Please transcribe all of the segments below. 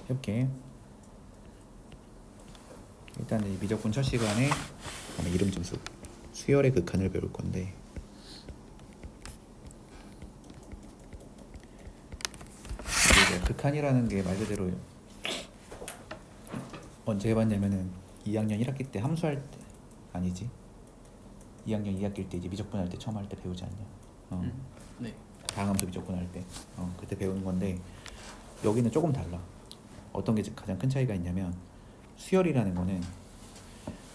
해볼게. 일단 이 미적분 첫 시간에 이름 좀 쓰고 수열의 극한을 배울 건데, 이제 극한이라는 게 말 그대로 언제 해봤냐면은 2학년 1학기 때 함수할 때, 아니지, 2학년 2학기 때 이제 미적분 할 때 처음 할 때 배우지 않냐? 네. 다항함수 미적분 할 때 그때 배우는 건데, 여기는 조금 달라. 어떤 게 가장 큰 차이가 있냐면, 수열이라는 거는,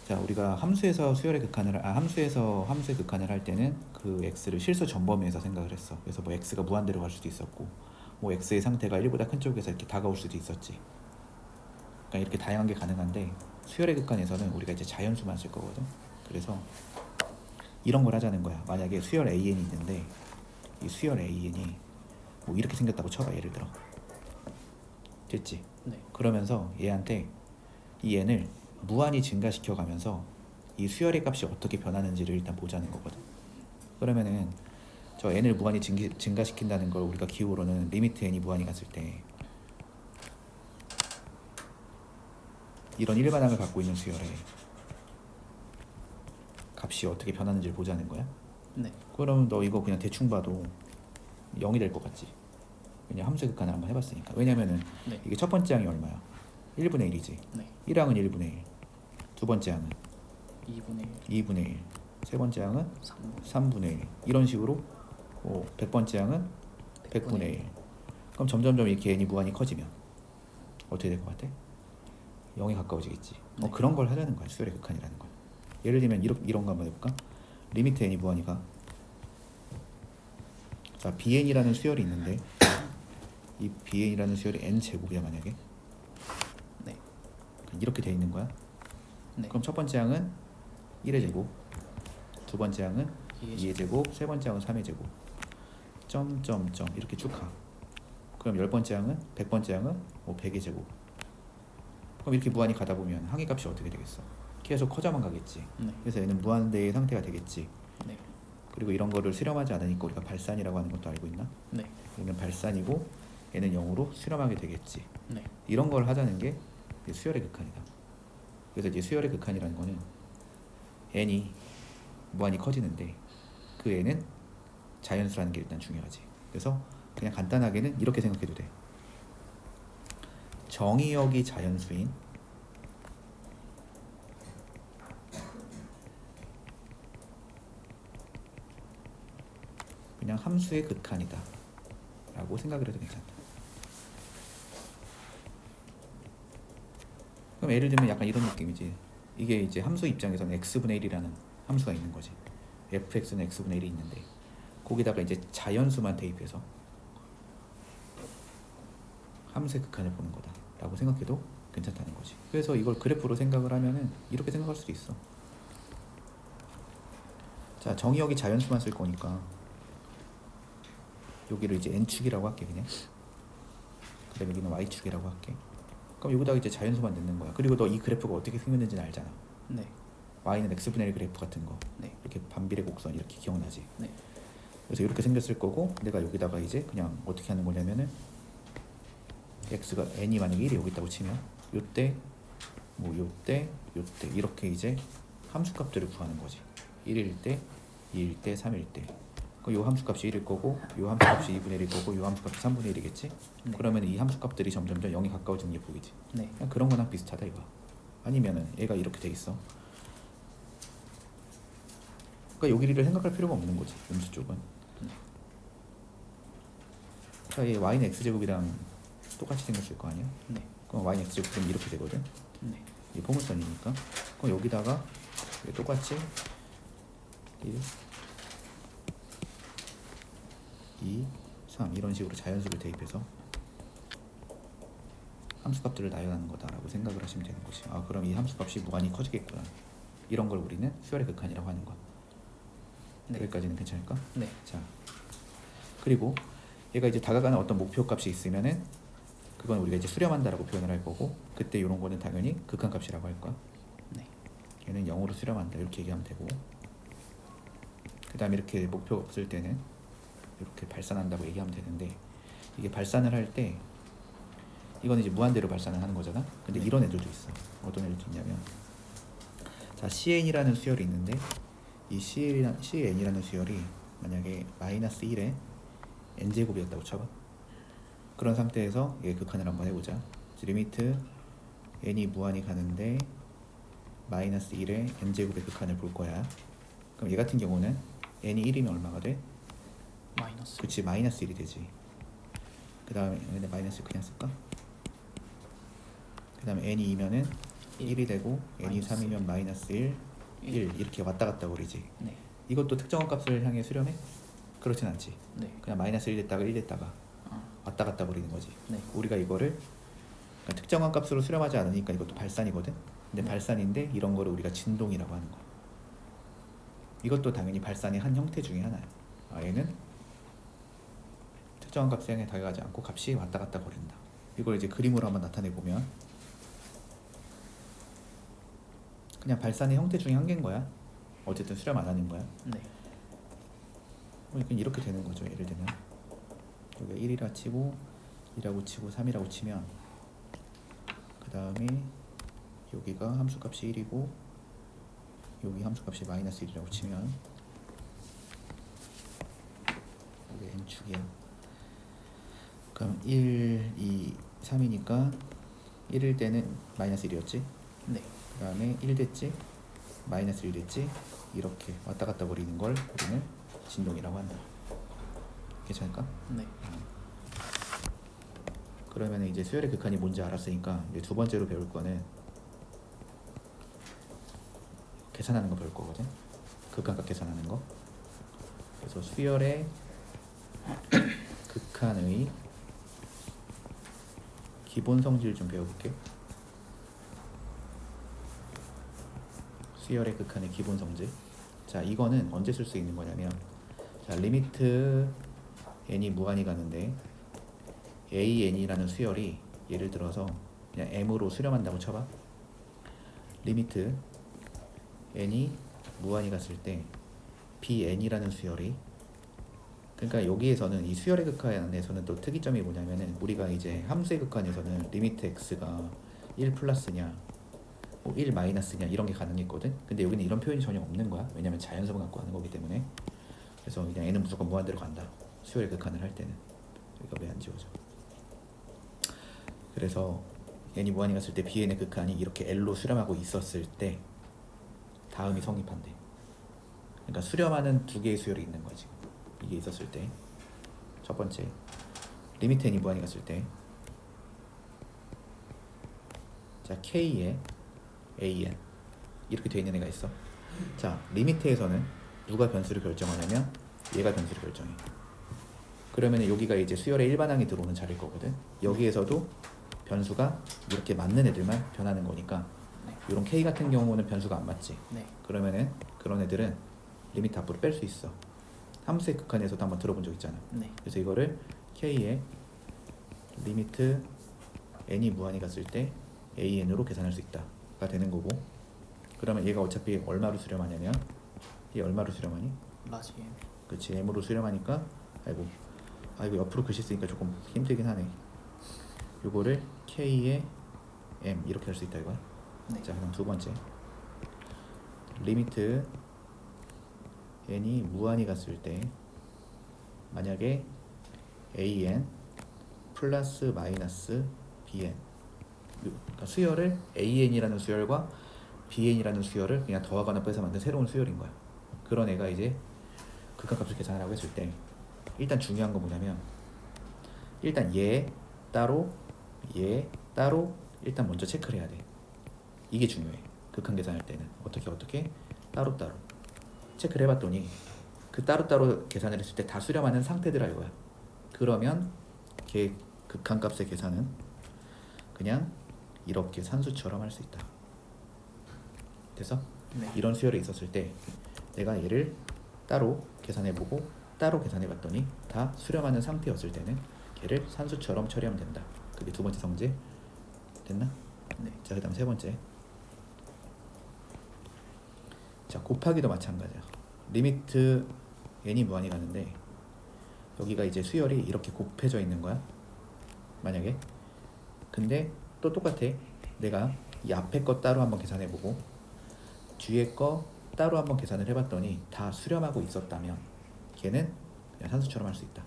자, 우리가 함수에서 수열의 극한을 함수에서 함수의 극한을 할 때는 그 x를 실수 전범위에서 생각을 했어. 그래서 뭐 x가 무한대로 갈 수도 있었고, 뭐 x의 상태가 1보다 큰 쪽에서 이렇게 다가올 수도 있었지. 그러니까 이렇게 다양한 게 가능한데, 수열의 극한에서는 우리가 이제 자연수만 쓸 거거든. 그래서 이런 걸 하자는 거야. 만약에 수열 an이 있는데, 이 수열 an이 뭐 이렇게 생겼다고 쳐봐. 예를 들어, 됐지? 네. 그러면서 얘한테 이 n을 무한히 증가시켜 가면서 이 수열의 값이 어떻게 변하는지를 일단 보자는 거거든. 그러면은 저 n을 무한히 증가시킨다는 걸 우리가 기호로는 리미트 n이 무한히 갔을 때 이런 일반항을 갖고 있는 수열의 값이 어떻게 변하는지를 보자는 거야. 네. 그럼 너 이거 그냥 대충 봐도 0이 될 것 같지? 왜냐, 함수의 극한을 한번 해봤으니까. 왜냐면은 네. 이게 첫 번째 항이 얼마야? 1분의 1이지. 네. 1항은 1분의 1, 두 번째 항은 2분의 1, 2분의 1, 세 번째 항은 3분의 3분의 1, 이런 식으로 100번째 항은 100분의 1. 그럼 점점점 이렇게 n이 무한히 커지면 어떻게 될 것 같아? 0에 가까워지겠지. 네. 그런 걸 하자는 거야, 수열의 극한이라는 거야. 예를 들면 이런 거 한번 해볼까? 리미트 n이 무한히 가. 자, bn이라는 수열이 있는데, 이 bn이라는 수열이 n제곱이야 만약에. 네. 이렇게 돼 있는 거야. 네. 그럼 첫 번째 항은 1의 제곱, 두 번째 항은 2의 2의 제곱, 세 번째 항은 3의 제곱, 점점점 이렇게 쭉 가. 그럼 10번째 항은 100번째 항은 100의 제곱. 그럼 이렇게 무한히 가다 보면 항의 값이 어떻게 되겠어? 계속 커져만 가겠지. 네. 그래서 얘는 무한대의 상태가 되겠지. 네. 그리고 이런 거를 수렴하지 않으니까 우리가 발산이라고 하는 것도 알고 있나? 네. 얘는 발산이고 얘는 0으로 수렴하게 되겠지. 네. 이런 걸 하자는 게 수열의 극한이다. 그래서 이제 수열의 극한이라는 거는 n이 무한히 커지는데 그 n은 자연수라는 게 일단 중요하지. 그래서 그냥 간단하게는 이렇게 생각해도 돼. 정의역이 자연수인 그냥 함수의 극한이다 라고 생각을 해도 괜찮다. 그럼 예를 들면 약간 이런 느낌이지. 이게 이제 함수 입장에서는 x분의 1이라는 함수가 있는 거지. fx는 x분의 1이 있는데 거기다가 이제 자연수만 대입해서 함수의 극한을 보는 거다 라고 생각해도 괜찮다는 거지. 그래서 이걸 그래프로 생각을 하면은 이렇게 생각할 수도 있어. 자, 정의역이 자연수만 쓸 거니까 여기를 이제 n축이라고 할게 그냥. 그 다음에 여기는 y축이라고 할게. 그럼 여기다가 이제 자연수만 넣는 거야. 그리고 너 이 그래프가 어떻게 생겼는지는 알잖아. 네. y는 x분의 1 그래프 같은 거. 네. 이렇게 반비례 곡선 이렇게 기억나지. 네. 그래서 이렇게 생겼을 거고, 내가 여기다가 이제 그냥 어떻게 하는 거냐면은 x가 n이 만약에 1이 여기 있다고 치면 요때 뭐 요때 요때 이렇게 이제 함수값들을 구하는 거지. 1일 때, 2일 때, 3일 때. 그럼 요 함수값이 1일 거고, 요 함수값이 2분의 1일 거고, 요 함수값이 3분의 1이겠지? 네. 그러면 이 함수값들이 점점점 0이 가까워지는 게 보이지? 네. 그냥 그런 거랑 비슷하다 이거. 아니면은 얘가 이렇게 돼 있어. 그러니까 요 길이를 생각할 필요가 없는 거지, 음수 쪽은. 자, 얘 y는 x제곱이랑 똑같이 생겼을 거 아니야? 네. 그럼 y는 x제곱은 이렇게 되거든? 네. 이 포물선이니까. 그럼 여기다가 똑같이 1, 2, 3 이런 식으로 자연수를 대입해서 함수값들을 나열하는 거다라고 생각을 하시면 되는 거지. 아, 그럼 이 함수값이 무한히 커지겠구나. 이런 걸 우리는 수열의 극한이라고 하는 거야. 네. 여기까지는 괜찮을까? 네. 자, 그리고 얘가 이제 다가가는 어떤 목표 값이 있으면은 그건 우리가 이제 수렴한다라고 표현을 할 거고, 그때 이런 거는 당연히 극한값이라고 할 거야. 네. 얘는 0으로 수렴한다 이렇게 얘기하면 되고, 그 다음에 이렇게 목표 없을 때는 이렇게 발산한다고 얘기하면 되는데, 이게 발산을 할 때 이건 이제 무한대로 발산을 하는 거잖아. 근데 네. 이런 애들도 있어. 어떤 애들도 있냐면, 자 CN이라는 수열이 있는데 이 CN이라는 수열이 만약에 마이너스 1에 n제곱이었다고 쳐봐. 그런 상태에서 얘 극한을 한번 해보자. 리미트 n이 무한히 가는데 마이너스 1에 n제곱의 극한을 볼 거야. 그럼 얘 같은 경우는 n이 1이면 얼마가 돼? 마이너스. 그치, 마이너스 1이 되지. 그 다음에 근데 마이너스 그냥 쓸까? 그 다음에 n이 2면은 1이 되고 n이 마이너스 3이면 마이너스 1, 1 이렇게 왔다 갔다 거리지. 네. 이것도 특정한 값을 향해 수렴해? 그렇진 않지. 네. 그냥 마이너스 1 됐다가 1 됐다가 아, 왔다 갔다 거리는 거지. 네. 우리가 이거를 그러니까 특정한 값으로 수렴하지 않으니까 이것도 발산이거든. 근데 네. 발산인데 이런 거를 우리가 진동이라고 하는 거. 이것도 당연히 발산의 한 형태 중에 하나야. 얘는 특정한 값에 향해 다가가지 않고 값이 왔다 갔다 거린다. 이걸 이제 그림으로 한번 나타내 보면 그냥 발산의 형태 중에 한 개인 거야. 어쨌든 수렴 안 하는 거야. 네. 그러니까 이렇게 되는 거죠. 예를 들면 여기가 1이라 치고 2라고 치고 3이라고 치면 그 다음에 여기가 함수값이 1이고 여기 함수값이 마이너스 1이라고 치면 여기 n축이야. 그럼 1, 2, 3이니까 1일 때는 마이너스 1이었지. 네. 그 다음에 1 됐지, 마이너스 1 됐지, 이렇게 왔다 갔다 거리는 걸 우리는 진동이라고 한다. 괜찮을까? 네. 그러면 이제 수열의 극한이 뭔지 알았으니까 이제 두 번째로 배울 거는 계산하는 거 배울 거거든. 극한값 계산하는 거. 그래서 수열의 극한의 기본 성질 좀 배워볼게. 수열의 극한의 기본 성질. 자, 이거는 언제 쓸 수 있는 거냐면, 자, 리미트 n이 무한히 가는데 an이라는 수열이 예를 들어서 그냥 m으로 수렴한다고 쳐봐. 리미트 n이 무한히 갔을 때 bn이라는 수열이, 그러니까 여기에서는 이 수열의 극한에서는 또 특이점이 뭐냐면은 우리가 이제 함수의 극한에서는 리미트 x가 1 플러스냐 1 마이너스냐 이런 게 가능했거든. 근데 여기는 이런 표현이 전혀 없는 거야. 왜냐면 자연수를 갖고 하는 거기 때문에. 그래서 그냥 n은 무조건 무한대로 간다. 수열의 극한을 할 때는. 여기가 왜 안 지워져? 그래서 n이 무한히 갔을 때 bn의 극한이 이렇게 l로 수렴하고 있었을 때 다음이 성립한대. 그러니까 수렴하는 두 개의 수열이 있는 거지. 이게 있었을 때 첫 번째 리미트 n이 무한히 갔을 때, 자 k에 an 이렇게 돼 있는 애가 있어. 자, 리미트에서는 누가 변수를 결정하냐면 얘가 변수를 결정해. 그러면 여기가 이제 수열의 일반항이 들어오는 자리일 거거든. 여기에서도 변수가 이렇게 맞는 애들만 변하는 거니까 네. 이런 k 같은 경우는 변수가 안 맞지. 네. 그러면은 그런 애들은 리미트 앞으로 뺄 수 있어. 함수의 극한에서도 한번 들어본 적 있잖아. 네. 그래서 이거를 k의 리미트 n이 무한히 갔을 때 an으로 계산할 수 있다가 되는 거고, 그러면 얘가 어차피 얼마로 수렴하냐면 얘 얼마로 수렴하니? 라지 M. 그치, m으로 수렴하니까 아이고 옆으로 글씨 쓰니까 조금 힘들긴 하네. 요거를 k의 m 이렇게 할 수 있다 이거야. 네. 자, 그럼 두 번째 리미트 n이 무한히 갔을 때 만약에 an 플러스 마이너스 bn, 그러니까 수열을 an이라는 수열과 bn이라는 수열을 그냥 더하거나 빼서 만든 새로운 수열인 거야. 그런 애가 이제 극한값을 계산하라고 했을 때 일단 중요한 건 뭐냐면, 일단 얘 따로 일단 먼저 체크를 해야 돼. 이게 중요해. 극한 계산할 때는 어떻게 따로따로 체크를 해봤더니 그 따로따로 계산을 했을 때 다 수렴하는 상태들아 이거야. 그러면 걔 극한값의 계산은 그냥 이렇게 산수처럼 할 수 있다. 돼서 네. 이런 수열이 있었을 때 내가 얘를 따로 계산해보고 따로 계산해봤더니 다 수렴하는 상태였을 때는 걔를 산수처럼 처리하면 된다. 그게 두 번째 성질. 됐나? 네. 자, 그 다음 세 번째. 자, 곱하기도 마찬가지야. 리미트 n이 무한히 가는데 여기가 이제 수열이 이렇게 곱해져 있는 거야. 만약에 근데 또 똑같아. 내가 이 앞에 거 따로 한번 계산해보고 뒤에 거 따로 한번 계산을 해봤더니 다 수렴하고 있었다면 걔는 그냥 산수처럼 할 수 있다.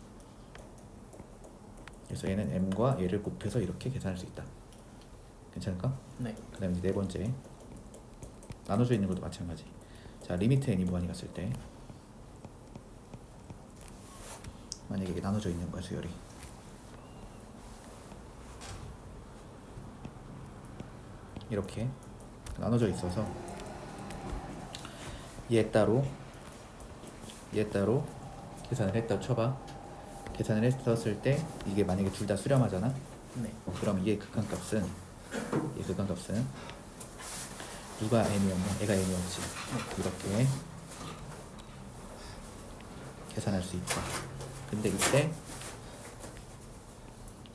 그래서 얘는 m과 얘를 곱해서 이렇게 계산할 수 있다. 괜찮을까? 네. 그 다음에 네 번째 나눠져 있는 것도 마찬가지. 자, 리미트 n이 무한히 갔을 때 만약에 이게 나눠져 있는 거야, 수열이. 이렇게 나눠져 있어서 얘 따로 계산을 했다고 쳐봐. 계산을 했었을 때 이게 만약에 둘 다 수렴하잖아. 네. 그럼 얘 극한값은 누가 n이었냐? 얘가 n이었지. 이렇게 계산할 수 있다. 근데 이때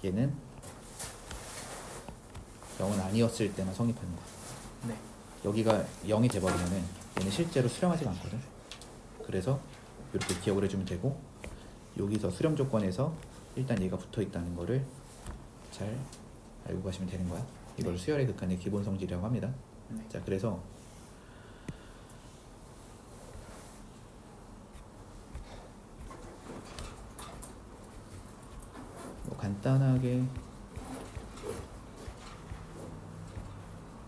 얘는 0은 아니었을 때만 성립하는 거야. 네. 여기가 0이 돼버리면은 얘는 실제로 수렴하지가 않거든. 그래서 이렇게 기억을 해주면 되고, 여기서 수렴 조건에서 일단 얘가 붙어 있다는 거를 잘 알고 가시면 되는 거야. 이걸 네. 수열의 극한의 기본 성질이라고 합니다. 네. 자, 그래서 뭐 간단하게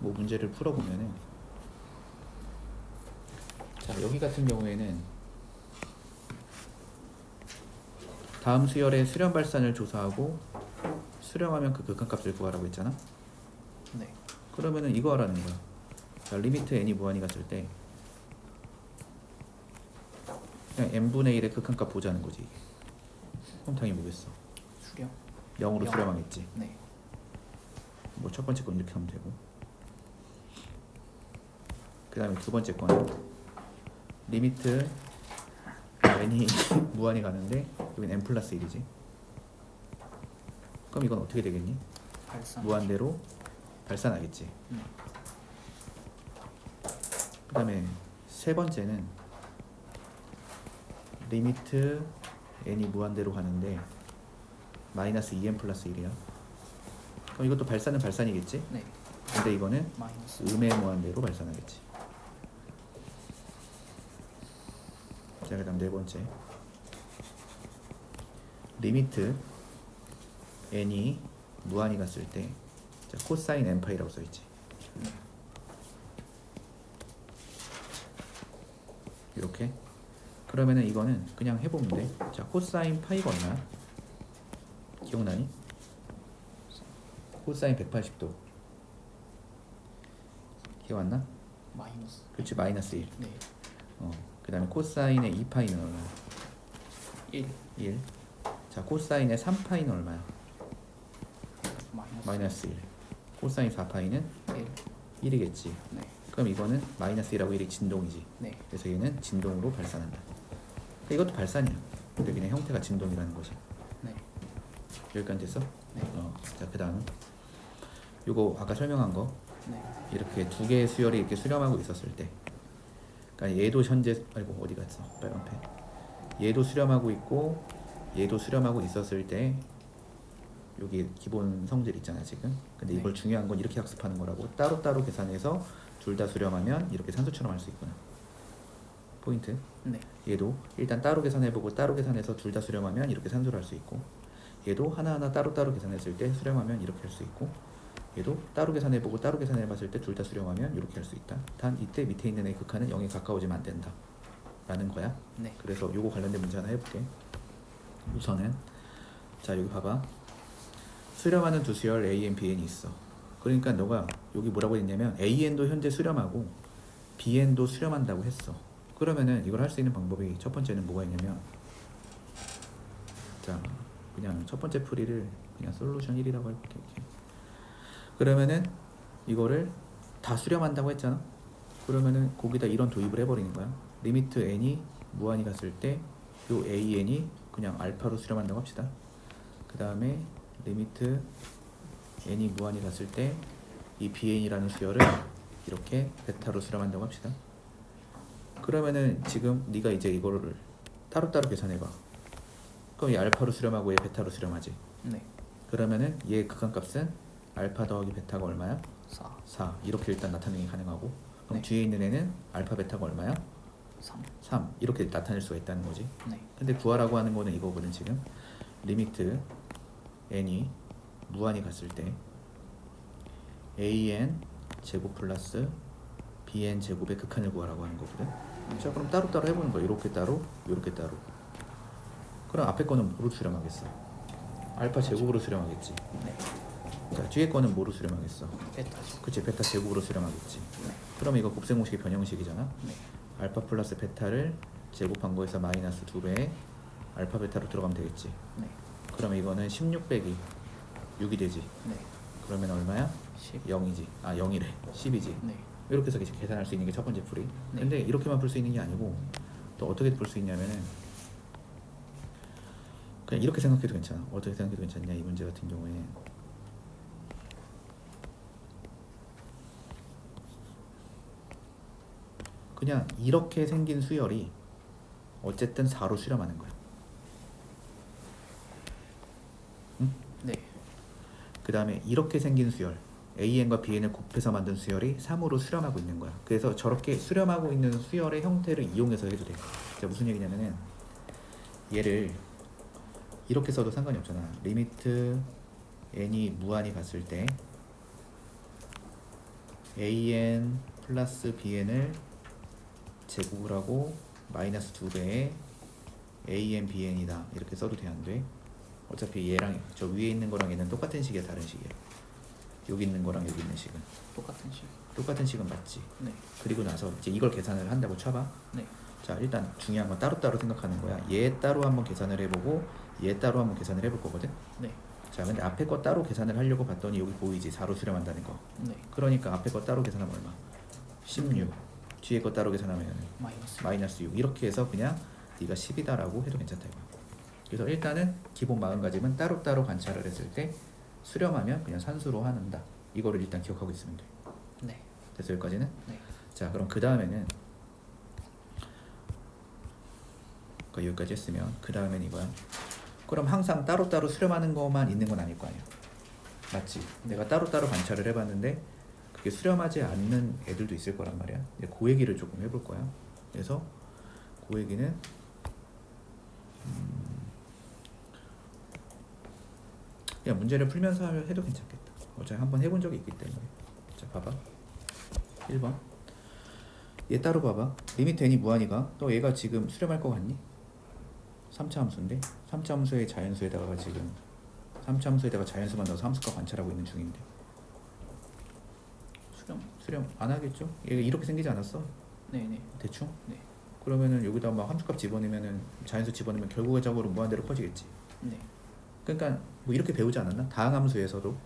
뭐 문제를 풀어보면은, 자, 여기 같은 경우에는 다음 수열의 수렴 발산을 조사하고 수렴하면 그 극한값을 구하라고 했잖아. 네. 그러면은 이거 하라는 거야. 자, 리미트 n이 무한히 갔을 때 그냥 n분의 1의 극한값 보자는 거지. 이게. 그럼 당연히 뭐겠어? 수렴. 0으로 영. 수렴하겠지. 네. 뭐 첫 번째 건 이렇게 하면 되고, 그 다음에 두 번째 거는 리미트 n이 무한히 가는데 여긴 n 플러스 1이지. 그럼 이건 어떻게 되겠니? 발산. 무한대로 발산하겠지. 네. 그 다음에 세 번째는 리미트 n이 무한대로 가는데 마이너스 2n 플러스 1이야. 그럼 이것도 발산은 발산이겠지? 네. 근데 이거는 마이너스. 음의 무한대로 발산하겠지. 자, 그 다음 네 번째 리미트 n이 무한히 갔을 때, 자, 코사인 n파이라고 써있지. 네. 이렇게. 그러면은 이거는 그냥 해보면 돼. 자, 코사인 파이가 얼마야? 기억나니? 코사인 180도 기억 안 나? 마이너스. 그렇지, 마이너스 1. 네. 그 다음에 코사인의 2파이는 얼마야? 1. 1. 자, 코사인의 3파이는 얼마야? 마이너스. 마이너스 1. 코사인 4파이는 1. 1이겠지. 네. 그럼 이거는 마이너스 1하고 1이 진동이지. 네. 그래서 얘는 진동으로 발산한다. 그러니까 이것도 발산이야. 근데 그냥 형태가 진동이라는 거지. 네. 여기까지 됐어? 네. 자, 그 다음 요거 아까 설명한 거, 네. 이렇게 두 개의 수열이 이렇게 수렴하고 있었을 때, 그러니까 얘도 현재, 아이고 어디 갔어 빨간 펜. 얘도 수렴하고 있고 얘도 수렴하고 있었을 때 여기 기본 성질 있잖아 지금. 근데 이걸 네. 중요한 건 이렇게 학습하는 거라고. 따로따로 계산해서 둘 다 수렴하면 이렇게 산수처럼 할 수 있구나. 포인트. 네. 얘도 일단 따로 계산해보고 따로 계산해서 둘 다 수렴하면 이렇게 산수를 할 수 있고, 얘도 하나하나 따로따로 계산했을 때 수렴하면 이렇게 할 수 있고, 얘도 따로 계산해보고 따로 계산해봤을 때 둘 다 수렴하면 이렇게 할 수 있다. 단 이때 밑에 있는 의 극한은 0에 가까워지면 안 된다 라는 거야. 네. 그래서 요거 관련된 문제 하나 해볼게. 우선은 자, 여기 봐봐. 수렴하는 두 수열 AN, BN이 있어. 그러니까 너가 여기 뭐라고 했냐면 AN도 현재 수렴하고 BN도 수렴한다고 했어. 그러면은 이걸 할 수 있는 방법이, 첫 번째는 뭐가 있냐면, 자, 그냥 첫 번째 풀이를 그냥 솔루션 1이라고 해볼게. 이렇게. 그러면은 이거를 다 수렴한다고 했잖아. 그러면은 거기다 이런 도입을 해버리는 거야. 리미트 n이 무한히 갔을 때 요 AN이 그냥 알파로 수렴한다고 합시다. 그 다음에 리미트 n이 무한히 갔을 때 이 BN이라는 수열을 이렇게 베타로 수렴한다고 합시다. 그러면은 지금 네가 이제 이거를 따로따로 계산해봐. 그럼 얘 알파로 수렴하고 얘 베타로 수렴하지. 네. 그러면은 얘 극한값은 알파 더하기 베타가 얼마야? 4 4. 이렇게 일단 나타내기 가능하고 그럼 네. 뒤에 있는 애는 알파 베타가 얼마야? 3 3. 이렇게 나타낼 수가 있다는 거지. 네 근데 구하라고 하는 거는 이거거든 지금. 리미트 n이 무한히 갔을 때 an 제곱 플러스 bn 제곱의 극한을 구하라고 하는 거거든. 자 그럼 따로따로 해보는 거야. 이렇게 따로, 이렇게 따로. 그럼 앞에 거는 뭐로 수렴하겠어? 알파 제곱으로 수렴하겠지. 네 자 뒤에 거는 뭐로 수렴하겠어? 베타죠 그치, 베타 제곱으로 수렴하겠지. 네 그럼 이거 곱셈공식의 변형식이잖아. 네 알파 플러스 베타를 제곱한 거에서 마이너스 2배에 알파 베타로 들어가면 되겠지. 네 그럼 이거는 16 빼기 6이 되지. 네 그러면 얼마야? 10 0이지. 아 0이래. 10이지. 네 이렇게 해서 이제 계산할 수 있는 게 첫 번째 풀이. 네. 근데 이렇게만 풀 수 있는 게 아니고 또 어떻게 풀 수 있냐면은 그냥 이렇게 생각해도 괜찮아. 어떻게 생각해도 괜찮냐 이 문제 같은 경우에 그냥 이렇게 생긴 수열이 어쨌든 4로 수렴하는 거야. 네 그 다음에 이렇게 생긴 수열 AN과 BN을 곱해서 만든 수열이 3으로 수렴하고 있는 거야. 그래서 저렇게 수렴하고 있는 수열의 형태를 이용해서 해도 돼. 자, 무슨 얘기냐면은 얘를 이렇게 써도 상관이 없잖아. 리미트 n이 무한히 갔을 때 AN 플러스 BN을 제곱을 하고 마이너스 2배의 AN BN이다 이렇게 써도 돼 안 돼? 어차피 얘랑 저 위에 있는 거랑 얘는 똑같은 식이야 다른 식이야. 여기 있는 거랑 여기 있는 식은 똑같은 식 똑같은 식은 맞지. 네 그리고 나서 이제 이걸 계산을 한다고 쳐봐. 네 자 일단 중요한 건 따로따로 생각하는 거야. 얘 따로 한번 계산을 해보고 얘 따로 한번 계산을 해볼 거거든. 네 자 근데 앞에 거 따로 계산을 하려고 봤더니 여기 보이지 4로 수렴한다는 거. 네 그러니까 앞에 거 따로 계산하면 얼마? 16. 뒤에 거 따로 계산하면 마이너스 마이너스 6. 이렇게 해서 그냥 네가 10이다라고 해도 괜찮다 이거야. 그래서 일단은 기본 마음가짐은 따로따로 관찰을 했을 때 수렴하면 그냥 산수로 한다. 이거를 일단 기억하고 있으면 돼. 네 됐어 여기까지는? 네 자 그럼 그 다음에는 여기까지 했으면 그 다음엔 이거야. 그럼 항상 따로따로 수렴하는 것만 있는 건 아닐 거 아니야. 맞지? 내가 따로따로 관찰을 해봤는데 그게 수렴하지 않는 애들도 있을 거란 말이야. 근데 그 얘기를 조금 해볼 거야. 그래서 그 얘기는 그냥 문제를 풀면서 해도 괜찮겠다. 어차피 한번 해본 적이 있기 때문에. 자 봐봐 1번 얘 따로 봐봐. 리미트 n이 무한이가 또 얘가 지금 수렴할 거 같니? 3차 함수인데 3차 함수의 자연수에다가 지금 3차 함수에다가 자연수만 넣어서 함수가 관찰하고 있는 중인데 수렴 안 하겠죠? 얘가 이렇게 생기지 않았어? 네네 대충? 네 그러면은 여기다 막 함수값 집어넣으면은 자연수 집어넣으면 결국적으로 무한대로 커지겠지. 네 그러니까 뭐 이렇게 배우지 않았나? 다항함수에서도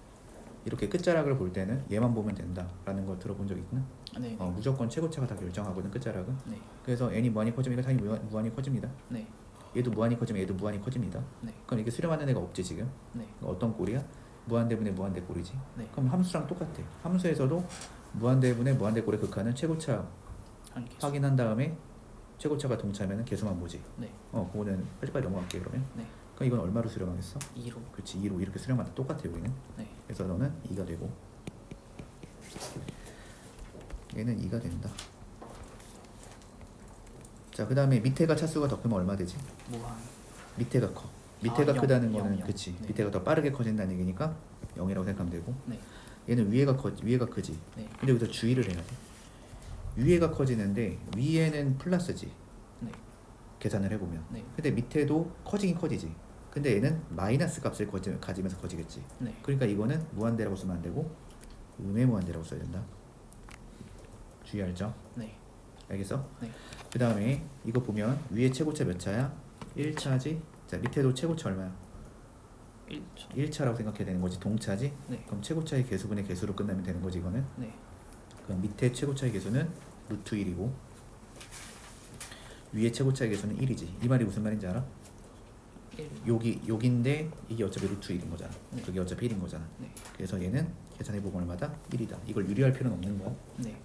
이렇게 끝자락을 볼 때는 얘만 보면 된다라는 걸 들어본 적 있나? 네 무조건 최고차가 다 결정하거든 끝자락은. 네 그래서 n이 무한히 커지면 이거 당연히 무한히 커집니다. 네 얘도 무한히 커지면 얘도 무한히 커집니다. 네 그럼 이게 수렴하는 애가 없지 지금. 네 어떤 꼴이야? 무한대분의 무한대 꼴이지. 네 그럼 함수랑 똑같아. 함수에서도 무한대분의 무한대 꼴의 극한은 최고차 한 개수 확인한 다음에 최고차가 동차면은 개수만 보지. 네 그거는 빨리빨리 넘어갈게 그러면. 네 그럼 이건 얼마로 수렴하겠어? 2로 그렇지 2로 이렇게 수렴하다 똑같아 여기는. 네 그래서 너는 2가 되고 얘는 2가 된다. 자 그 다음에 밑에가 차수가 더 크면 얼마 되지? 무한 밑에가 커. 밑에가 영, 크다는 영, 거는 영. 그치. 네. 밑에가 더 빠르게 커진다는 얘기니까 0이라고 생각하면 되고. 네 얘는 위에가 크지. 네 근데 여기서 주의를 해야 돼. 위에가 커지는데 위에는 플러스지. 네 계산을 해보면. 네 근데 밑에도 커지긴 커지지. 근데 얘는 마이너스 값을 가지면서 커지겠지. 네 그러니까 이거는 무한대라고 쓰면 안 되고 음의 무한대라고 써야 된다. 주의할 점. 네 알겠어? 네 그 다음에 이거 보면 위에 최고차 몇 차야? 1차지. 자 밑에도 최고차 얼마야? 1차 1차라고 생각해야 되는 거지. 동차지. 네 그럼 최고차의 개수분의 개수로 끝나면 되는 거지 이거는. 네 그럼 밑에 최고차의 개수는 루트 1이고 위에 최고차의 개수는 1이지. 이 말이 무슨 말인지 알아? 1 여기인데 이게 어차피 루트 1인 거잖아. 네. 그게 어차피 1인 거잖아. 네 그래서 얘는 계산해보면 얼마다? 1이다. 이걸 유리할 필요는 없는 거야. 네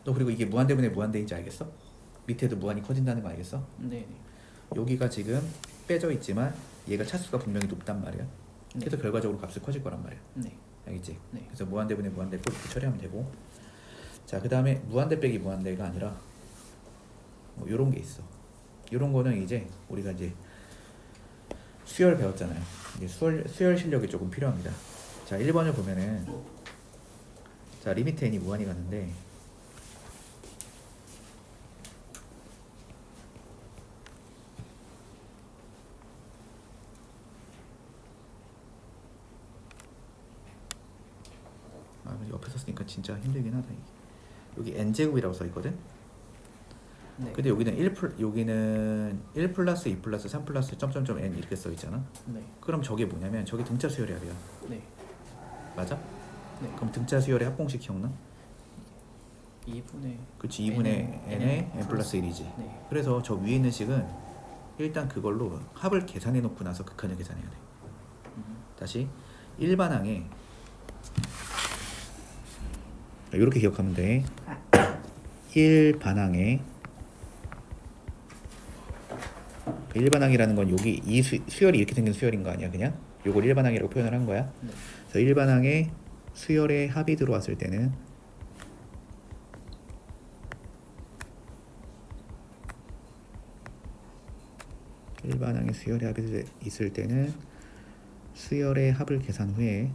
또 그리고 이게 무한대분의 무한대인지 알겠어? 밑에도 무한히 커진다는 거 알겠어? 네 여기가 지금 빼져 있지만 얘가 차수가 분명히 높단 말이야. 네 그래서 결과적으로 값이 커질 거란 말이야. 네 알겠지? 네. 그래서 무한대분의 무한대 꼭 이렇게 처리하면 되고. 자, 그 다음에 무한대 빼기 무한대가 아니라 뭐 이런 게 있어. 이런 거는 이제 우리가 이제 수열 배웠잖아요. 이제 수열 실력이 조금 필요합니다. 자, 1번을 보면은 자, 리미트 n이 무한히 가는데 옆에서 쓰니까 진짜 힘들긴 하다. 이게. 여기 n제곱이라고 써 있거든. 네. 근데 여기는 1 플러스 2 플러스 3 플러스 점점점 n 이렇게 써 있잖아. 네. 그럼 저게 뭐냐면 저게 등차 수열의 합이야. 네. 맞아? 네. 그럼 등차 수열의 합공식 기억나? 2분의 그치, 2분의 n의 n 플러스 1이지. 네. 그래서 저 위에 있는 식은 일단 그걸로 합을 계산해 놓고 나서 극한을 계산해야 돼. 다시 일반항에 이렇게 기억하면 돼. 일반항에 일반항이라는 건 여기 이 수열이 이렇게 생긴 수열인 거 아니야? 그냥 요걸 일반항이라고 표현을 한 거야. 네. 그래서 일반항에 수열의 합이 들어왔을 때는 일반항에 수열의 합이 있을 때는 수열의 합을 계산 후에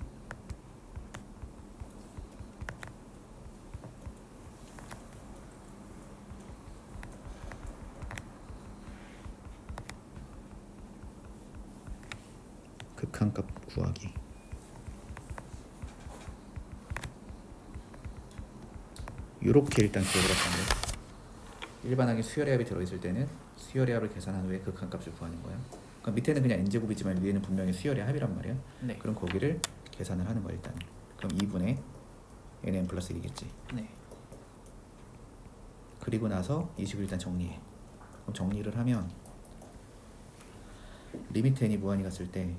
극한값 구하기. 요렇게 일단 기억을 했는데 일반항에 수열의 합이 들어있을 때는 수열의 합을 계산한 후에 극한값을 구하는 거야. 그러니까 밑에는 그냥 n제곱이지만 위에는 분명히 수열의 합이란 말이야. 네. 그럼 거기를 계산을 하는 거야 일단. 그럼 2분의 nn 플러스 1이겠지. 네. 그리고 나서 이 식을 일단 정리해. 그럼 정리를 하면 리미트 n이 무한히 갔을 때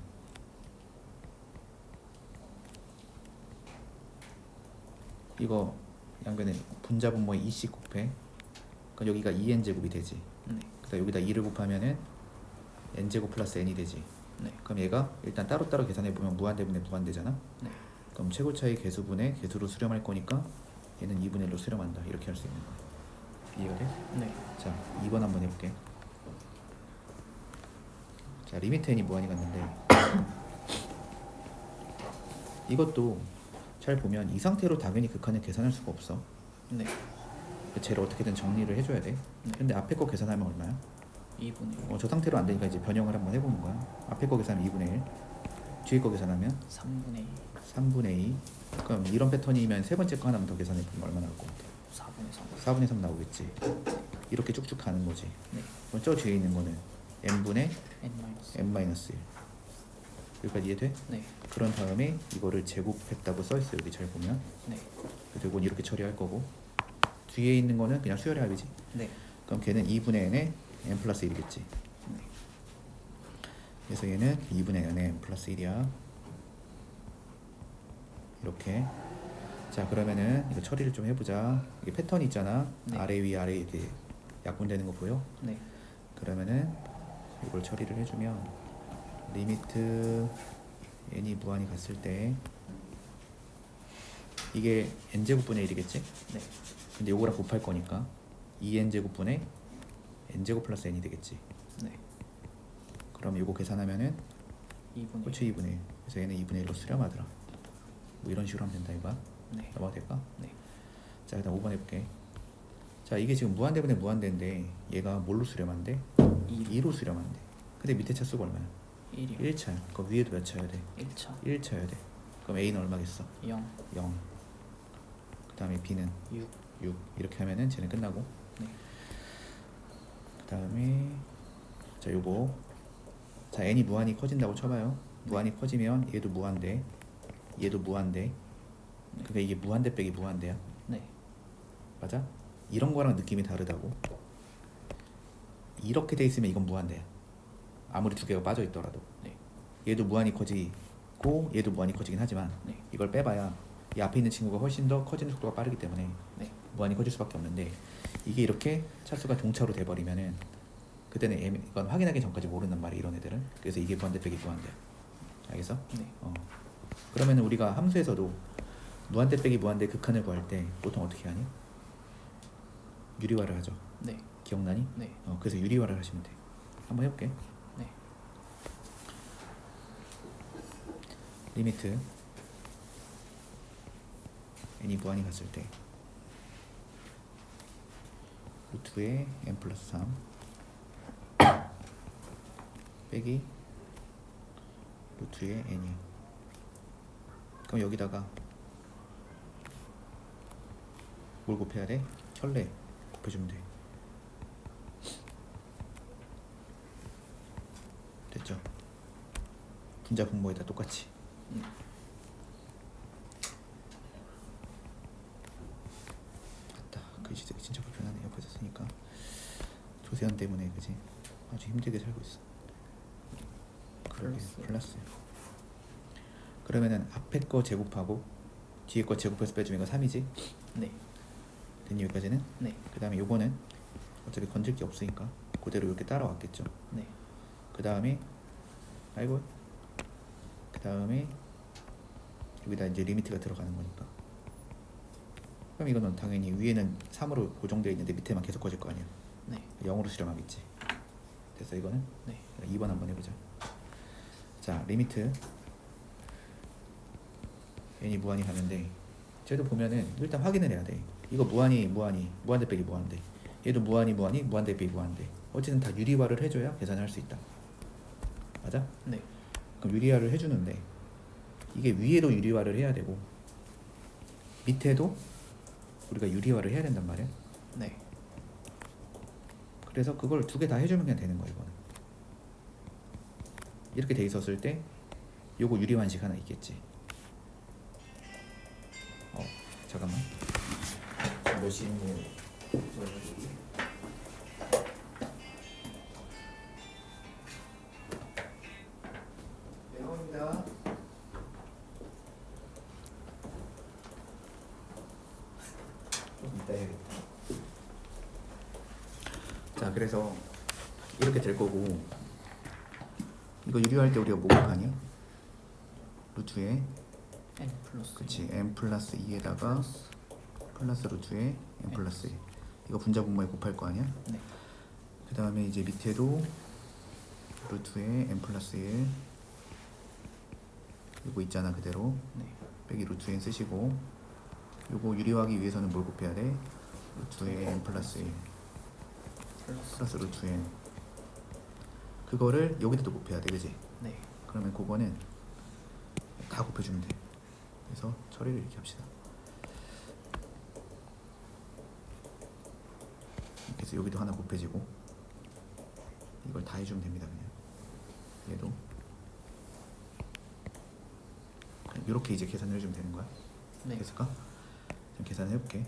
이거 양변에 분자분모에 2씩 곱해. 그럼 여기가 2n제곱이 되지. 네. 그래서 여기다 2를 곱하면은 n제곱 플러스 n이 되지. 네. 그럼 얘가 일단 따로따로 계산해 보면 무한대분의 무한대잖아. 네. 그럼 최고 차이 개수분의 개수로 수렴할 거니까 얘는 2분의 1로 수렴한다. 이렇게 할 수 있는 거야. 이해가 돼? 네. 자, 2번 한번 해볼게. 자, 리미트 n이 무한히 갔는데 이것도 잘 보면 이 상태로 당연히 극한을 계산할 수가 없어. 네. 쟤를 어떻게든 정리를 해줘야 돼. 근데 앞에 거 계산하면 얼마야? 2분의 저 상태로 안 되니까 이제 변형을 한번 해보는 거야. 앞에 거 계산하면 2분의 1, 뒤에 거 계산하면 3분의 2, 3분의 2. 그럼 이런 패턴이면 세 번째 거 하나만 더 계산해 보면 얼마 나올 것 같아? 4분의 3. 4분의 3 나오겠지. 이렇게 쭉쭉 가는 거지. 네. 그럼 저 뒤에 있는 거는 n분의 n-. n-1. 여기까지 이해돼? 네. 그런 다음에 이거를 제곱했다고 써있어. 여기 잘 보면. 네. 그래서 이건 이렇게 처리할 거고 뒤에 있는 거는 그냥 수열의 합이지. 네. 그럼 걔는 2분의 n에 n 플러스 1이겠지. 네. 그래서 얘는 2분의 n에 n 플러스 1이야. 이렇게. 자, 그러면은 이거 처리를 좀 해보자. 이게 패턴이 있잖아. 네. 아래 위 아래 이렇게 약분되는 거 보여? 네. 그러면은 이걸 처리를 해주면 리미트 n이 무한히 갔을 때 이게 n제곱분의 1이겠지? 네. 근데 요거랑 곱할 거니까 2n제곱분의 n제곱 플러스 n이 되겠지. 네. 그럼 요거 계산하면은 2분의 그렇지 2분의 1. 그래서 얘는 2분의 1로 수렴하더라. 뭐 이런 식으로 하면 된다 이거야. 네. 넘어가 될까? 네. 자, 일단 5번 해볼게. 자, 이게 지금 무한대분의 무한대인데 얘가 뭘로 수렴한대? 2로 수렴한대. 근데 밑에 차수가 얼마야? 1이요. 1차야. 그럼 위에도 몇 차야 돼? 1차 1 쳐야 돼. 그럼 A는 얼마겠어? 0, 0. 그 다음에 B는 6. 6. 이렇게 하면은 쟤는 끝나고. 네. 그 다음에 자, 요거. 자, n이 무한히 커진다고 쳐봐요. 무한히 커지면 얘도 무한대, 얘도 무한대. 그러니까 이게 무한대 빼기 무한대야. 네. 맞아? 이런 거랑 느낌이 다르다고. 이렇게 돼 있으면 이건 무한대야. 아무리 두 개가 빠져 있더라도. 네. 얘도 무한히 커지고 얘도 무한히 커지긴 하지만 네. 이걸 빼봐야 이 앞에 있는 친구가 훨씬 더 커지는 속도가 빠르기 때문에 네. 무한히 커질 수밖에 없는데 이게 이렇게 차수가 동차로 돼버리면은 그때는 이건 확인하기 전까지 모른단 말이야 이런 애들은. 그래서 이게 무한대 빼기 무한대야. 알겠어? 네. 그러면 우리가 함수에서도 무한대 빼기 무한대 극한을 구할 때 보통 어떻게 하니? 유리화를 하죠. 네. 기억나니? 네. 그래서 유리화를 하시면 돼. 한번 해볼게. 네. 리미트 n이 무한히 갔을 때 루트의 n 플러스 3 빼기 루트의 n이야. 그럼 여기다가 뭘 곱해야 돼? 혈내 곱해주면 돼. 됐죠? 분자 분모에다 똑같이. 맞다. 글씨 되게 진짜 불편하네. 옆에서 쓰니까. 조세현 때문에 그지? 아주 힘들게 살고 있어. 그러게 플러스. 그러면은 앞에 거 제곱하고 뒤에 거 제곱해서 빼주면 이거 3이지? 네. 됐니 여기까지는? 네. 그 다음에 요거는 어차피 건질 게 없으니까 그대로 이렇게 따라왔겠죠. 네. 그 다음에 아이고 그 다음에 여기다 이제 리미트가 들어가는 거니까 그럼 이거는 당연히 위에는 3으로 고정되어 있는데 밑에만 계속 커질 거 아니야. 네. 0으로 수렴하겠지. 됐어 이거는? 네. 2번 한번 해보자. 자 리미트 n이 무한히 가는데 쟤도 보면은 일단 확인을 해야 돼. 이거 무한대 빼기 무한대. 얘도 무한대 빼기 무한대. 어쨌든 다 유리화를 해줘야 계산을 할 수 있다. 맞아? 네. 그럼 유리화를 해주는데 이게 위에도 유리화를 해야 되고 밑에도 우리가 유리화를 해야 된단 말이야. 네. 그래서 그걸 두 개 다 해주면 그냥 되는 거야 이거는. 이렇게 돼 있었을 때 요거 유리환식 하나 있겠지. 잠깐만. 몇 시인지 배웁니다. 좀 이따 해야겠다. 자 그래서 이렇게 될 거고 이거 유리할 때 우리가 뭐 곱하니? 루트에 n 플러스. 그치 n 플러스 2에다가 플러스 루트에 n 플러스 1 이거 분자 분모에 곱할 거 아니야? 네. 그 다음에 이제 밑에도 루트에 n 플러스 1 이거 있잖아 그대로 네. 빼기 루트 n 쓰시고 요거 유리화하기 위해서는 뭘 곱해야 돼? 루트에 n 플러스 1 플러스 루트 n 그거를 여기다 또 곱해야 돼 그지? 네. 그러면 그거는 다 곱해주면 돼. 그래서 처리를 이렇게 합시다. 그래서 여기도 하나 곱해지고 이걸 다 해주면 됩니다. 그냥 얘도 그냥 이렇게 이제 계산을 해주면 되는 거야. 네. 됐을까? 지금 계산해볼게.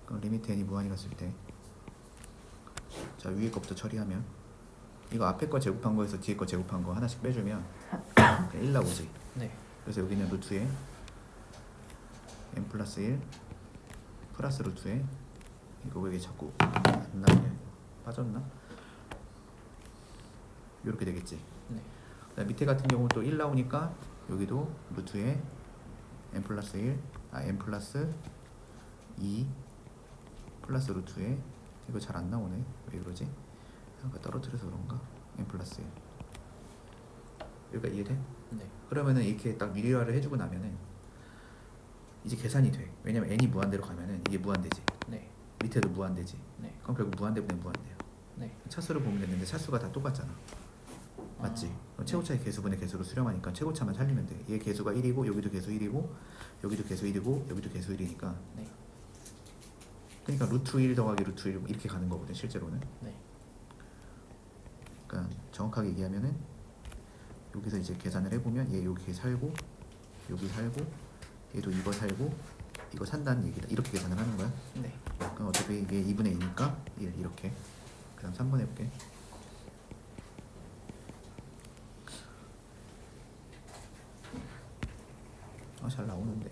그럼 리미트 n이 무한히 갔을 때 자 위에 거부터 처리하면 이거 앞에 거 제곱한 거에서 뒤에 거 제곱한 거 하나씩 빼주면 그냥 1 나오지. 네. 그래서 여기는 루트에 n 플러스 1 플러스 루트에 이거 왜 자꾸 안 나오냐? 빠졌나? 이렇게 되겠지. 네. 그다음 밑에 같은 경우 또 1 나오니까 여기도 루트에 n 플러스 1 n 플러스 2 플러스 루트에 이거 잘 안 나오네. 왜 그러지? 아까 떨어뜨려서 그런가? n 플러스 1 여기가 이해돼? 네. 그러면은 이렇게 딱 유리화를 해주고 나면은 이제 계산이 돼. 왜냐면 n이 무한대로 가면은 이게 무한대지. 네. 밑에도 무한대지. 네. 그럼 결국 무한대분의 무한대야. 네. 차수를 보면 되는데 차수가 다 똑같잖아. 맞지? 그럼 최고차의 개수분의 개수로 수렴하니까 최고차만 살리면 돼. 얘 개수가 1이고 여기도 개수 1이고 여기도 개수 1이고 여기도 개수 1이니까 네. 그러니까 루트 1 더하기 루트 1 이렇게 가는 거거든 실제로는. 네. 그러니까 정확하게 얘기하면은 여기서 이제 계산을 해보면 얘 여기 살고 여기 살고 얘도 이거 살고 이거 산다는 얘기다. 이렇게 계산을 하는 거야. 네. 그럼 어차피 이게 2분의 2니까 1 이렇게. 그 다음 3번 해볼게. 잘 나오는데.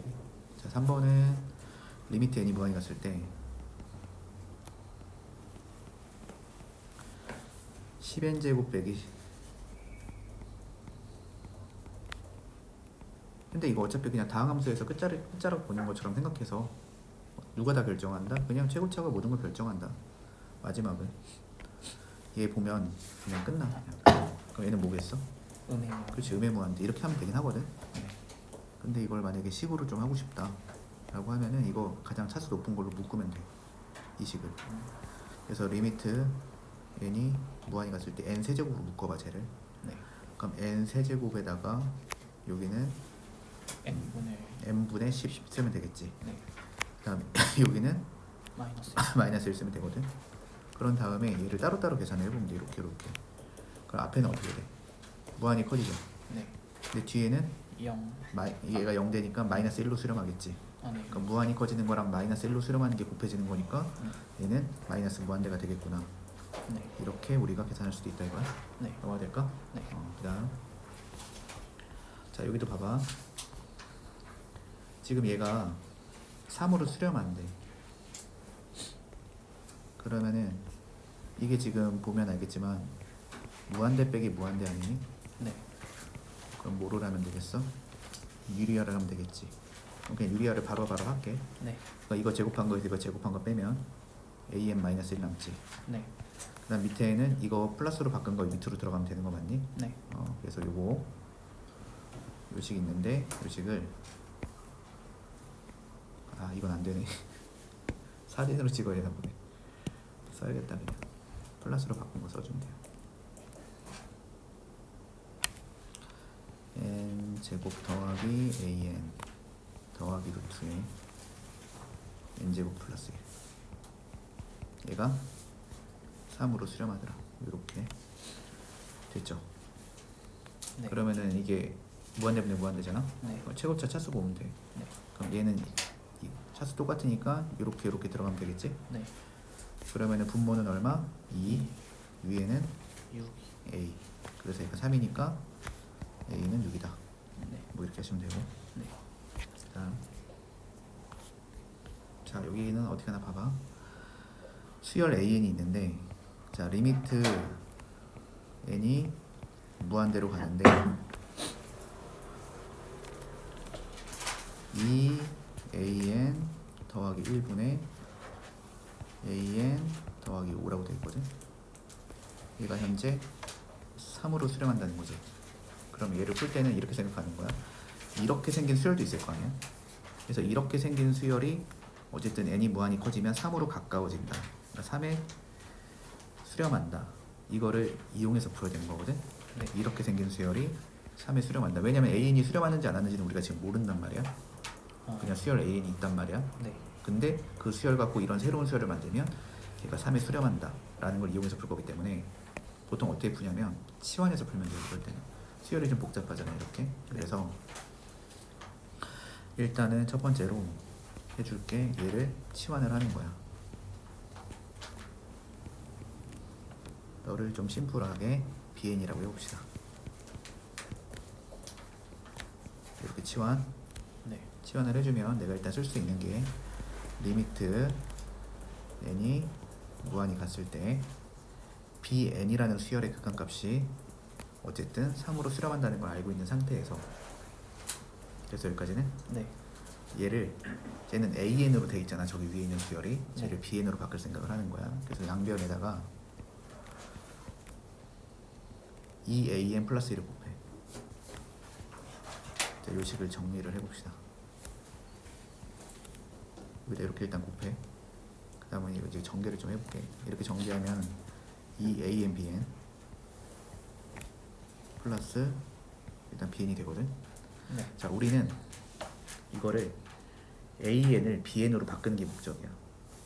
자 3번은 리미트 n이 무한히 갔을 때 10n 제곱 빼기 근데 이거 어차피 그냥 다항 함수에서 끝자락 보는 것처럼 생각해서 누가 다 결정한다? 그냥 최고차가 모든 걸 결정한다. 마지막은 얘 보면 그냥 끝나. 그냥. 그럼 얘는 뭐겠어? 음의 그렇지, 음해무한대 이렇게 하면 되긴 하거든. 네. 근데 이걸 만약에 식으로 좀 하고 싶다 라고 하면은 이거 가장 차수 높은 걸로 묶으면 돼, 이 식을. 그래서 리미트 n이 무한히 갔을 때 n 세제곱으로 묶어봐 쟤를. 네. 그럼 n 세제곱에다가 여기는 n분의 n분의 10 쓰면 되겠지. 네. 그 다음에 여기는 마이너스 마이너스 1 쓰면 되거든. 그런 다음에 얘를 따로따로 계산을 해보면 돼. 이렇게. 그럼 앞에는 어떻게 돼? 무한히 커지죠. 네. 근데 뒤에는 0. 얘가 0 되니까 마이너스 1로 수렴하겠지. 아, 네. 그러니까 무한히 커지는 거랑 마이너스 1로 수렴하는 게 곱해지는 거니까 얘는 마이너스 무한대가 되겠구나. 네. 이렇게 우리가 계산할 수도 있다 이거야. 네. 넘어가 될까? 네. 그다음 자 여기도 봐봐. 지금 얘가 3으로 수렴한대. 그러면은 이게 지금 보면 알겠지만 무한대 빼기 무한대 아니니? 네. 그럼 뭐로 하면 되겠어? 유리화를 하면 되겠지. 그럼 그냥 유리화를 바로바로 할게. 네. 그러니까 이거 제곱한 거에서 이거 제곱한 거 빼면 an-1 남지. 네. 그 다음 밑에는 이거 플러스로 바꾼 거 밑으로 들어가면 되는 거 맞니? 네. 그래서 요거 요식 있는데 요식을 이건 안 되네. 사진으로 찍어야 되나 보네. 써야겠다 그냥. 플러스로 바꾼 거 써주면 돼요. n 제곱 더하기 an 더하기 루트에 n 제곱 플러스 1. 얘가 3으로 수렴하더라. 이렇게 됐죠. 네. 그러면은 이게 무한대분의 무한대잖아. 네. 최고차 차수 보면 돼. 네. 그럼 얘는 이 차수 똑같으니까 이렇게 들어가면 되겠지. 네. 그러면은 분모는 얼마? 2. 위에는 6. a. 그래서 얘가 3이니까 a는 6이다. 네. 뭐 이렇게 하시면 되고. 네. 그다음 자 여기는 어떻게 하나 봐봐. 수열 an이 있는데 자 리미트 n이 무한대로 가는데 2an 더하기 1분의 an 더하기 5라고 되어 있거든. 얘가 현재 3으로 수렴한다는 거지. 그럼 얘를 풀 때는 이렇게 생각하는 거야. 이렇게 생긴 수열도 있을 거 아니야. 그래서 이렇게 생긴 수열이 어쨌든 n이 무한히 커지면 3으로 가까워진다. 그러니까 3에 수렴한다. 이거를 이용해서 풀어야 되는 거거든. 네. 이렇게 생긴 수열이 3에 수렴한다. 왜냐면 an이 수렴하는지 안 하는지는 우리가 지금 모른단 말이야. 그냥 수열 an이 있단 말이야. 네. 근데 그 수열 갖고 이런 새로운 수열을 만들면 얘가 3에 수렴한다 라는 걸 이용해서 풀 거기 때문에 보통 어떻게 푸냐면 치환해서 풀면 돼요. 그럴 때는 수열이 좀 복잡하잖아요. 이렇게. 그래서 일단은 첫 번째로 해줄게. 얘를 치환을 하는 거야. 너를 좀 심플하게 bn이라고 해봅시다. 이렇게 치환. 네. 치환을 해주면 내가 일단 쓸 수 있는 게 리미트 n이 무한히 갔을 때 bn이라는 수열의 극한값이 어쨌든 3으로 수렴한다는 걸 알고 있는 상태에서, 그래서 여기까지는 네. 얘는 an으로 돼 있잖아. 저기 위에 있는 수열이. 네. 쟤를 bn으로 바꿀 생각을 하는 거야. 그래서 양변에다가 2an 플러스 1을 곱해. 자, 요 식을 정리를 해봅시다. 여기다 이렇게 일단 곱해. 그 다음에 이제 전개를 좀 해볼게. 이렇게 전개하면 2an bn 플러스 일단 bn이 되거든. 네. 자, 우리는 이거를 an을 bn으로 바꾸는 게 목적이야.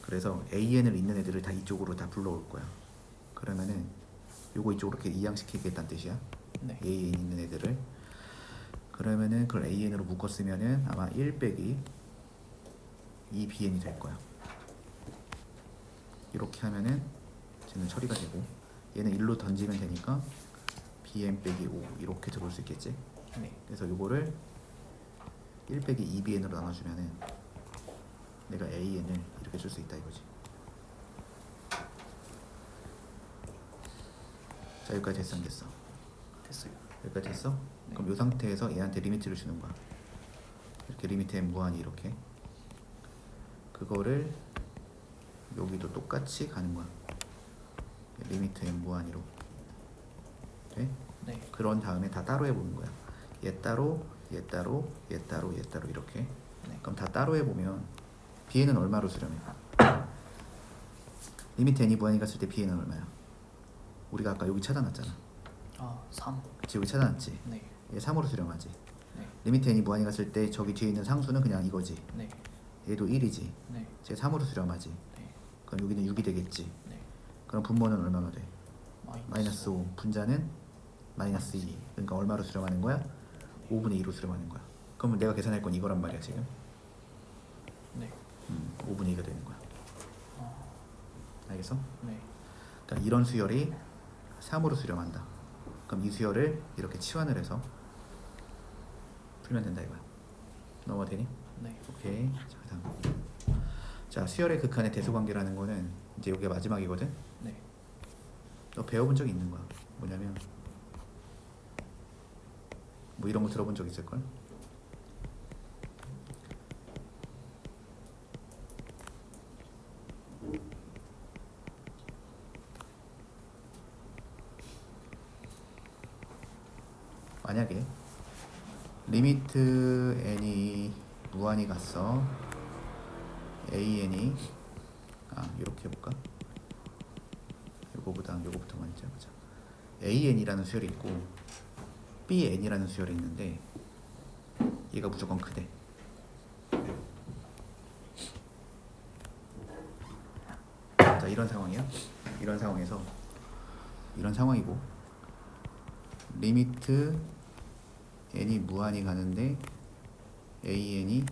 그래서 an을 있는 애들을 다 이쪽으로 다 불러올 거야. 그러면은 요거 이쪽으로 이렇게 이양시키겠다는 뜻이야. 네. an 있는 애들을. 그러면은 그걸 an으로 묶었으면은 아마 1 빼기 2bn이 될 거야. 이렇게 하면은 쟤는 처리가 되고 얘는 1로 던지면 되니까 bn 빼기 5 이렇게 들어올 수 있겠지. 네. 그래서 요거를 1 빼기 2bn으로 나눠주면은 내가 an을 이렇게 쓸 수 있다 이거지. 자, 여기까지 됐어 안 됐어? 됐어요. 여기까지 됐어? 네. 그럼 이 상태에서 얘한테 리미트를 주는 거야. 리미트 n 무한히 이렇게 그거를 여기도 똑같이 가는 거야. 리미트 n 무한히로. 네? 네. 그런 다음에 다 따로 해보는 거야. 얘 따로, 얘 따로, 얘 따로, 얘 따로 이렇게. 네. 그럼 다 따로 해보면 bn은 얼마로 수렴해? 리미트 n이 무한히 갔을 때 bn은 얼마야? 우리가 아까 여기 찾아놨잖아. 3. 그치, 여기 찾아놨지. 네. 얘 3으로 수렴하지. 네. 리미트 n이 무한히 갔을 때 저기 뒤에 있는 상수는 그냥 이거지. 네. 얘도 1이지. 네. 쟤 3으로 수렴하지. 네. 그럼 여기는 6이 되겠지. 네. 그럼 분모는 얼마가 돼? 마이너스 5. 분자는 마이너스 2. 그러니까 얼마로 수렴하는 거야? 5분의 2로 수렴하는 거야. 그러면 내가 계산할 건 이거란 말이야 지금. 네. 5분의 2가 되는 거야. 알겠어? 네. 그러니까 이런 수열이 3으로 수렴한다. 그럼 이 수열을 이렇게 치환을 해서 풀면 된다 이거야. 넘어가 되니? 네. 오케이. 자, 그다음. 자, 수열의 극한의 대소관계라는 거는 이제 여기가 마지막이거든. 네. 너 배워본 적이 있는 거야. 뭐냐면 뭐 이런 거 들어본 적 있을 걸? 만약에 리미트 n이 무한히 갔어. an이 이렇게 해볼까? 요거보다 요거부터 먼저 해보자. an이라는 수열이 있고 bn이라는 수열이 있는데 얘가 무조건 크대. 자, 이런 상황이야. 이런 상황에서 이런 상황이고 리미트 n이 무한히 가는데 an이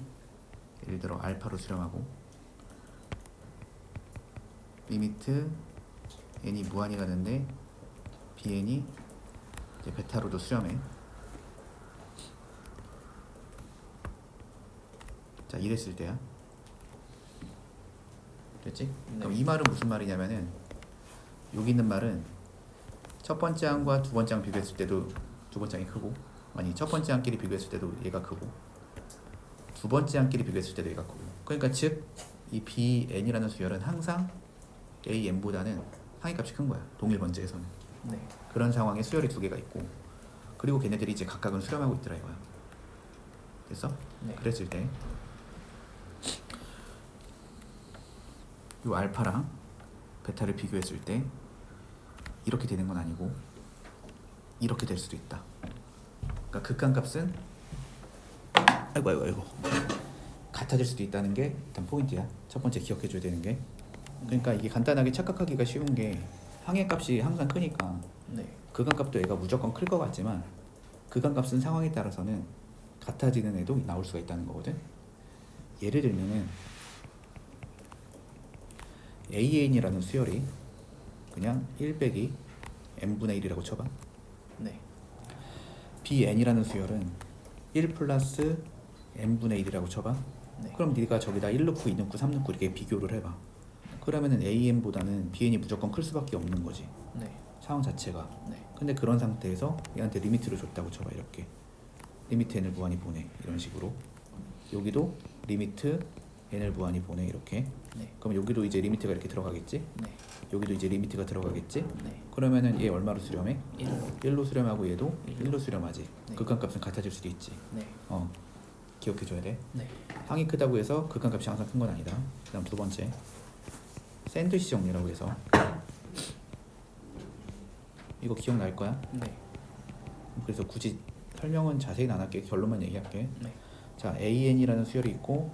예를 들어 알파로 수렴하고 리미트 n이 무한히 가는데 bn이 이제 베타로도 수렴해. 자, 이랬을 때야. 됐지? 네. 그럼 이 말은 무슨 말이냐면은 여기 있는 말은 첫 번째 항과 두 번째 항 비교했을 때도 두 번째 항이 크고, 아니 첫 번째 항끼리 비교했을 때도 얘가 크고 두 번째 항끼리 비교했을 때도 얘가 크고, 그러니까 즉 이 bn이라는 수열은 항상 an보다는 상위값이 큰 거야. 동일 번째에서는. 네. 그런 상황에 수열이 두 개가 있고, 그리고 걔네들이 이제 각각은 수렴하고 있더라 이거야. 됐어? 네. 그랬을 때 요 알파랑 베타를 비교했을 때 이렇게 되는 건 아니고 이렇게 될 수도 있다. 그러니까 극한값은 아이고 같아질 수도 있다는 게 일단 포인트야. 첫 번째 기억해줘야 되는 게. 그러니까 이게 간단하게 착각하기가 쉬운 게 항해값이 항상 크니까 네. 극한값도 얘가 무조건 클 것 같지만 극한값은 상황에 따라서는 같아지는 애도 나올 수가 있다는 거거든. 예를 들면은 AN이라는 수열이 그냥 1 빼기 n분의 1이라고 쳐봐. 네. BN이라는 수열은 1 플러스 n분의 1이라고 쳐봐. 네. 그럼 네가 저기다 1 넣고 2 넣고 3 넣고 이렇게 비교를 해봐. 그러면은 AN보다는 BN이 무조건 클 수밖에 없는 거지. 네. 상황 자체가. 네. 근데 그런 상태에서 얘한테 리미트를 줬다고 쳐봐. 이렇게 리미트 n을 무한히 보내. 이런 식으로. 여기도 리미트 n을 무한히 보내. 이렇게. 네. 그럼 여기도 이제 리미트가 이렇게 들어가겠지. 네. 여기도 이제 리미트가 들어가겠지. 네. 그러면은 얘 얼마로 수렴해? 1. 1로 수렴하고 얘도 일로. 1로 수렴하지. 네. 극한값은 같아질 수도 있지. 네. 기억해줘야 돼. 네. 항이 크다고 해서 극한값이 항상 큰 건 아니다. 그 다음 두 번째 샌드위치 정리라고 해서 이거 기억날 거야. 네. 그래서 굳이 설명은 자세히는 안 할게. 결론만 얘기할게. 네. 자, AN이라는 수열이 있고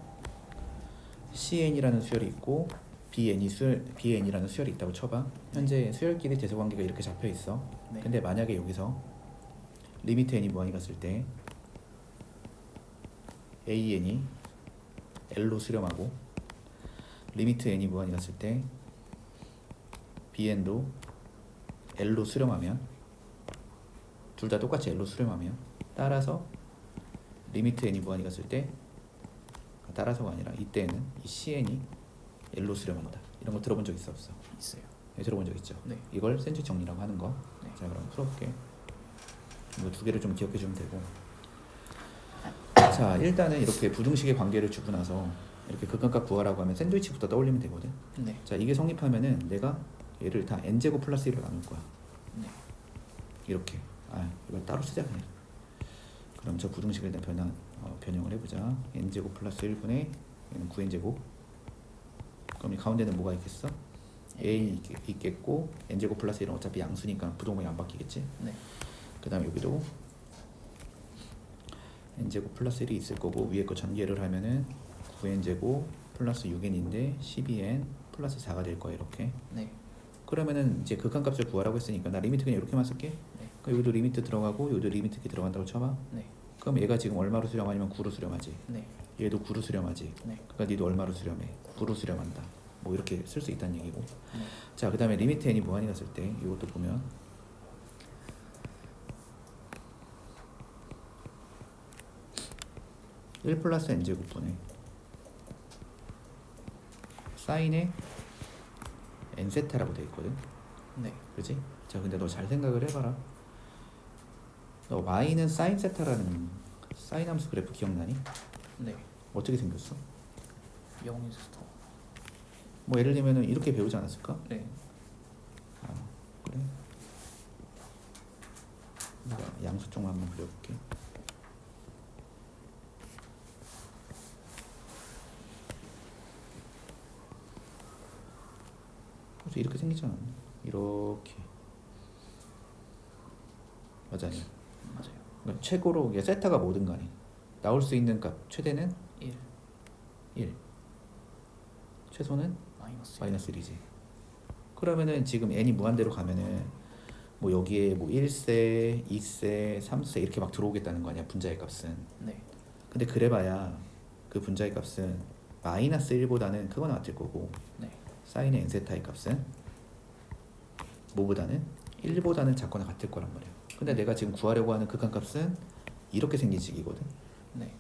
CN이라는 수열이 있고 BN이라는 수열이 있다고 쳐봐. 현재 수열끼리 대소관계가 이렇게 잡혀 있어. 네. 근데 만약에 여기서 리미트 n이 무한히 갔을 때 AN이 L로 수렴하고 리미트 n이 무한히 갔을 때 BN도 L로 수렴하면, 둘 다 똑같이 L로 수렴하면, 따라서 리미트 n이 무한히 갔을 때, 따라서가 아니라 이때는 이 CN이 L로 수렴한다. 이런 거 들어본 적 있어 없어? 있어요. 네, 들어본 적 있죠? 네. 이걸 샌드위치 정리라고 하는 거. 네. 자, 그럼 풀어볼게. 이거 두 개를 좀 기억해 주면 되고. 자, 일단은 이렇게 부등식의 관계를 주고 나서 이렇게 극한값 구하라고 하면 샌드위치부터 떠올리면 되거든. 네. 자, 이게 성립하면은 내가 얘를 다 n제곱 플러스 1로 나눌 거야. 네. 이렇게. 이걸 따로 쓰자 그냥. 그럼 저 부등식을 일단 변형을 해보자. n제곱 플러스 1분의 얘는 9n제곱. 그럼 이 가운데는 뭐가 있겠어? a 있겠고 n제곱 플러스 1은 어차피 양수니까 부동식이 안 바뀌겠지. 네. 그 다음에 여기도 n제곱 플러스 1이 있을 거고 위에 거 전개를 하면은 9n제곱 플러스 6n인데 12n 플러스 4가 될 거야 이렇게. 네. 그러면은 이제 극한값을 구하라고 했으니까 나 리미트 그냥 이렇게만 쓸게. 네. 그럼 여기도 리미트 들어가고 여기도 리미트 이렇게 들어간다고 쳐봐. 네. 그럼 얘가 지금 얼마로 수렴하냐면 9로 수렴하지. 네. 얘도 9로 수렴하지. 네. 그러니까 니도 얼마로 수렴해? 9로 수렴한다. 뭐 이렇게 쓸 수 있다는 얘기고. 네. 자, 그 다음에 리미트 n이 무한이 갔을 때 이것도 보면 1 플러스 n제곱분의 사인의 n세타라고 돼 있거든. 네. 그렇지? 자, 근데 너 잘 생각을 해봐라. 너 y는 사인 세타라는 사인 함수 그래프 기억나니? 네. 어떻게 생겼어? 0에서 더. 뭐 예를 들면은 이렇게 배우지 않았을까? 네. 그래? 내가 양수 쪽만 한번 그려볼게. 그래서 이렇게 생기지 않았나? 이렇게. 맞아, 아니야? 맞아요. 그러니까 최고로 이게 세타가 뭐든 간에 나올 수 있는 값 최대는 1 1, 최소는 마이너스 마이너스 1이지. 그러면은 지금 n이 무한대로 가면은 뭐 여기에 뭐 1세, 2세, 3세 이렇게 막 들어오겠다는 거 아니야 분자의 값은. 네. 근데 그래봐야 그 분자의 값은 마이너스 1보다는 크거나 같을 거고 네. 사인의 n세타의 값은 뭐보다는 1보다는 작거나 같을 거란 말이야. 근데 내가 지금 구하려고 하는 극한값은 이렇게 생긴 식이거든. 네.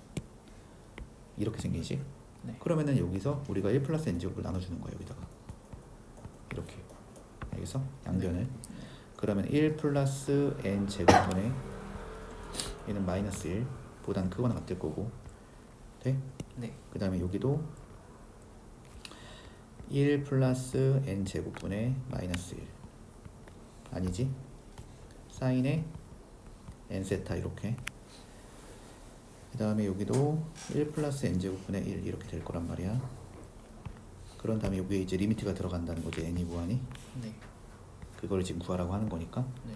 이렇게 생긴 식. 네. 그러면은 여기서 우리가 1 플러스 n제곱을 나눠주는 거야 여기다가. 이렇게. 알겠어? 양변을. 그러면 1 플러스 n제곱분의 얘는 마이너스 1 보다는 크거나 같을 거고 돼? 네. 그 다음에 여기도 1 플러스 n제곱분의 마이너스 1 아니지? 사인의 n세타 이렇게. 그 다음에 여기도 1 플러스 n제곱분의 1 이렇게 될 거란 말이야. 그런 다음에 여기에 이제 리미트가 들어간다는 거지. n이 무한히. 네. 그걸 지금 구하라고 하는 거니까. 네.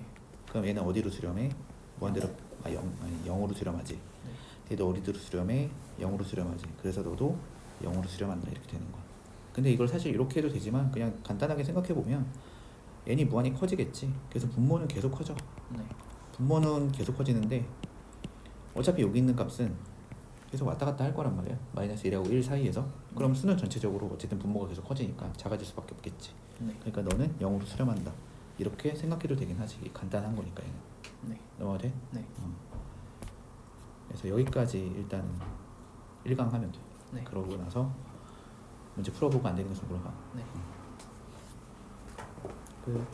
그럼 얘는 어디로 수렴해? 무한대로 0으로 수렴하지. 네. 얘도 어디로 수렴해? 0으로 수렴하지. 그래서 너도 0으로 수렴한다 이렇게 되는 거야. 근데 이걸 사실 이렇게 해도 되지만 그냥 간단하게 생각해 보면 n이 무한히 커지겠지. 그래서 분모는 계속 커져. 네. 분모는 계속 커지는데 어차피 여기 있는 값은 계속 왔다 갔다 할 거란 말이야. 마이너스 1하고 1 사이에서. 그럼 수는 전체적으로 어쨌든 분모가 계속 커지니까 작아질 수밖에 없겠지. 네. 그러니까 너는 0으로 수렴한다. 이렇게 생각해도 되긴 하지. 이게 간단한 거니까 얘는. 네. 넘어가 돼? 네. 그래서 여기까지 일단은 1강 하면 돼. 네. 그러고 나서 문제 풀어보고 안 되는 것을 물어봐. 네. 끝.